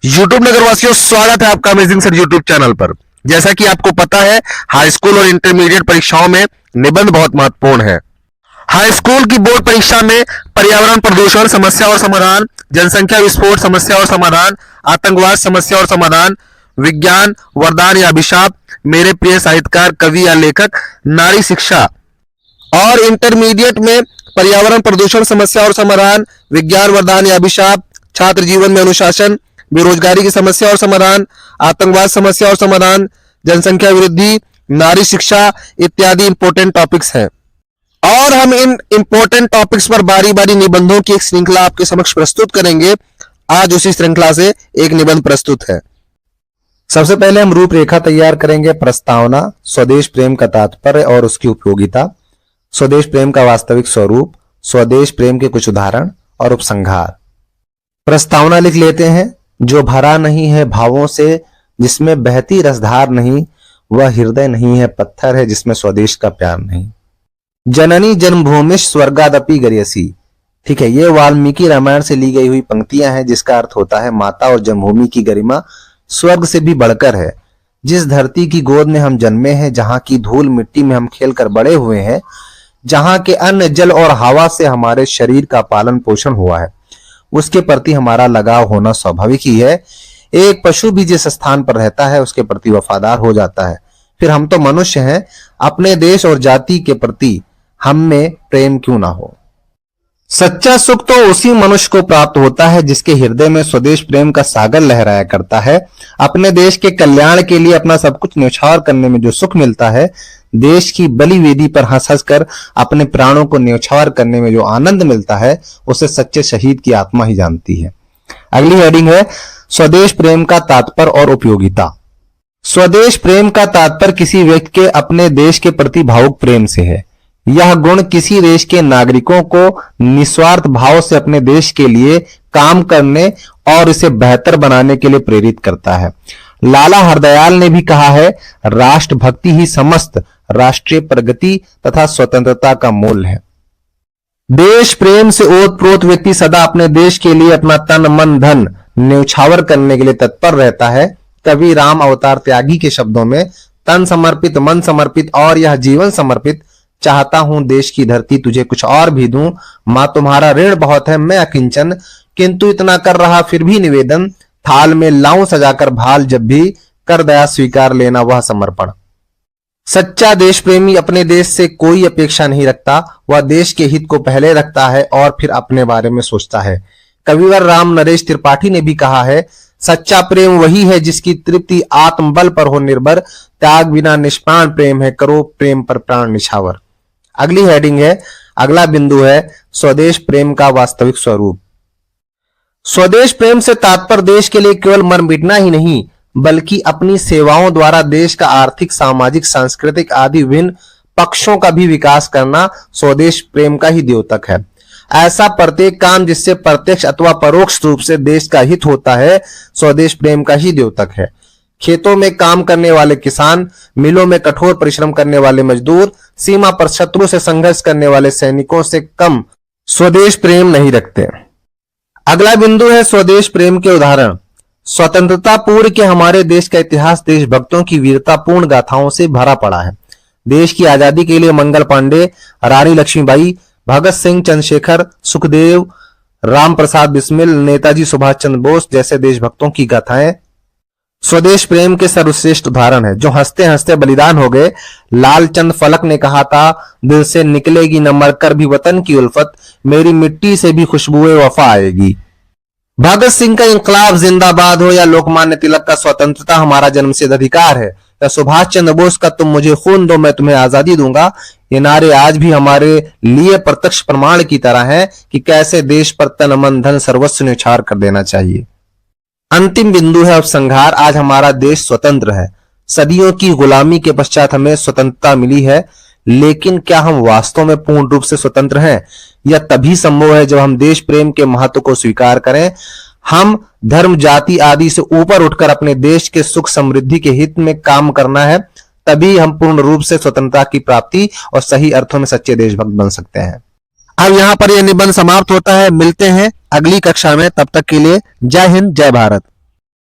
YouTube नगरवासियों, स्वागत है आपका अमेजिंग सर यूट्यूब चैनल पर। जैसा कि आपको पता है, हाई स्कूल और इंटरमीडिएट परीक्षाओं में निबंध बहुत महत्वपूर्ण है। हाई स्कूल की बोर्ड परीक्षा में पर्यावरण प्रदूषण समस्या और समाधान, जनसंख्या विस्फोट समस्या और समाधान, आतंकवाद समस्या और समाधान, विज्ञान वरदान या अभिशाप, मेरे प्रिय साहित्यकार कवि या लेखक, नारी शिक्षा। और इंटरमीडिएट में पर्यावरण प्रदूषण समस्या और समाधान, विज्ञान वरदान या अभिशाप, छात्र जीवन में अनुशासन, बेरोजगारी की समस्या और समाधान, आतंकवाद समस्या और समाधान, जनसंख्या वृद्धि, नारी शिक्षा इत्यादि इंपॉर्टेंट टॉपिक्स हैं। और हम इन इंपॉर्टेंट टॉपिक्स पर बारी बारी निबंधों की एक श्रृंखला आपके समक्ष प्रस्तुत करेंगे। आज उसी श्रृंखला से एक निबंध प्रस्तुत है। सबसे पहले हम रूपरेखा तैयार करेंगे। प्रस्तावना, स्वदेश प्रेम का तात्पर्य और उसकी उपयोगिता, स्वदेश प्रेम का वास्तविक स्वरूप, स्वदेश प्रेम के कुछ उदाहरण और उपसंहार। प्रस्तावना लिख लेते हैं। जो भरा नहीं है भावों से, जिसमें बहती रसधार नहीं, वह हृदय नहीं है, पत्थर है जिसमें स्वदेश का प्यार नहीं। जननी जन्मभूमिश स्वर्गादपि गरियसी। ठीक है, ये वाल्मीकि रामायण से ली गई हुई पंक्तियां हैं, जिसका अर्थ होता है माता और जन्मभूमि की गरिमा स्वर्ग से भी बढ़कर है। जिस धरती की गोद में हम जन्मे हैं, जहां की धूल मिट्टी में हम खेलकर बड़े हुए हैं, जहां के अन्न जल और हवा से हमारे शरीर का पालन पोषण हुआ है, उसके प्रति हमारा लगाव होना स्वाभाविक ही है। एक पशु भी जिस स्थान पर रहता है उसके प्रति वफादार हो जाता है। फिर हम तो मनुष्य हैं, अपने देश और जाति के प्रति हम में प्रेम क्यों ना हो। सच्चा सुख तो उसी मनुष्य को प्राप्त होता है जिसके हृदय में स्वदेश प्रेम का सागर लहराया करता है। अपने देश के कल्याण के लिए अपना सब कुछ न्यौछावर करने में जो सुख मिलता है, देश की बलि वेदी पर हंस हंस कर अपने प्राणों को न्यौछावर करने में जो आनंद मिलता है, उसे सच्चे शहीद की आत्मा ही जानती है। अगली हेडिंग है स्वदेश प्रेम का तात्पर्य और उपयोगिता। स्वदेश प्रेम का तात्पर्य किसी व्यक्ति के अपने देश के प्रति भावुक प्रेम से है। यह गुण किसी देश के नागरिकों को निस्वार्थ भाव से अपने देश के लिए काम करने और इसे बेहतर बनाने के लिए प्रेरित करता है। लाला हरदयाल ने भी कहा है, राष्ट्रभक्ति ही समस्त राष्ट्रीय प्रगति तथा स्वतंत्रता का मूल है। देश प्रेम से ओतप्रोत व्यक्ति सदा अपने देश के लिए अपना तन मन धन न्यौछावर करने के लिए तत्पर रहता है। कवि राम अवतार त्यागी के शब्दों में, तन समर्पित मन समर्पित और यह जीवन समर्पित, चाहता हूं देश की धरती तुझे कुछ और भी दूं, मां तुम्हारा ऋण बहुत है मैं अकिंचन, किंतु इतना कर रहा फिर भी निवेदन, थाल में लाऊं सजाकर भाल जब भी, कर दया स्वीकार लेना वह समर्पण। सच्चा देश प्रेमी अपने देश से कोई अपेक्षा नहीं रखता, वह देश के हित को पहले रखता है और फिर अपने बारे में सोचता है। कविवर राम नरेश त्रिपाठी ने भी कहा है, सच्चा प्रेम वही है जिसकी तृप्ति आत्मबल पर हो निर्भर, त्याग बिना निष्प्राण प्रेम है, करो प्रेम पर प्राण निछावर। अगली हेडिंग है, अगला बिंदु है स्वदेश प्रेम का वास्तविक स्वरूप। स्वदेश प्रेम से तात्पर्य देश के लिए केवल मर मिटना ही नहीं, बल्कि अपनी सेवाओं द्वारा देश का आर्थिक सामाजिक सांस्कृतिक आदि विभिन्न पक्षों का भी विकास करना स्वदेश प्रेम का ही द्योतक है। ऐसा प्रत्येक काम जिससे प्रत्यक्ष अथवा परोक्ष रूप से देश का हित होता है, स्वदेश प्रेम का ही द्योतक है। खेतों में काम करने वाले किसान, मिलों में कठोर परिश्रम करने वाले मजदूर, सीमा पर शत्रु से संघर्ष करने वाले सैनिकों से कम स्वदेश प्रेम नहीं रखते। अगला बिंदु है स्वदेश प्रेम के उदाहरण। स्वतंत्रता पूर्व के हमारे देश का इतिहास देशभक्तों की वीरतापूर्ण गाथाओं से भरा पड़ा है। देश की आजादी के लिए मंगल पांडे, रानी लक्ष्मीबाई, भगत सिंह, चंद्रशेखर, सुखदेव, राम प्रसाद बिस्मिल, नेताजी सुभाष चंद्र बोस जैसे देशभक्तों की गाथाएं स्वदेश प्रेम के सर्वश्रेष्ठ उदाहरण है, जो हंसते हंसते बलिदान हो गए। लालचंद फलक ने कहा था, दिल से निकलेगी न मरकर भी वतन की उल्फत, मेरी मिट्टी से भी खुशबुए वफा आएगी। भगत सिंह का इंकलाब जिंदाबाद हो या लोकमान्य तिलक का स्वतंत्रता हमारा जन्मसिद्ध अधिकार है, या सुभाष चंद्र बोस का तुम मुझे खून दो मैं तुम्हें आजादी दूंगा, ये नारे आज भी हमारे लिए प्रत्यक्ष प्रमाण की तरह हैं कि कैसे देश पर तन मन धन सर्वस्व न्यौछावर कर देना चाहिए। अंतिम बिंदु है उपसंहार। आज हमारा देश स्वतंत्र है। सदियों की गुलामी के पश्चात हमें स्वतंत्रता मिली है, लेकिन क्या हम वास्तव में पूर्ण रूप से स्वतंत्र हैं? यह तभी संभव है जब हम देश प्रेम के महत्व को स्वीकार करें। हम धर्म जाति आदि से ऊपर उठकर अपने देश के सुख समृद्धि के हित में काम करना है, तभी हम पूर्ण रूप से स्वतंत्रता की प्राप्ति और सही अर्थों में सच्चे देशभक्त बन सकते हैं। अब यहाँ पर यह निबंध समाप्त होता है। मिलते हैं अगली कक्षा में, तब तक के लिए जय हिंद जय भारत।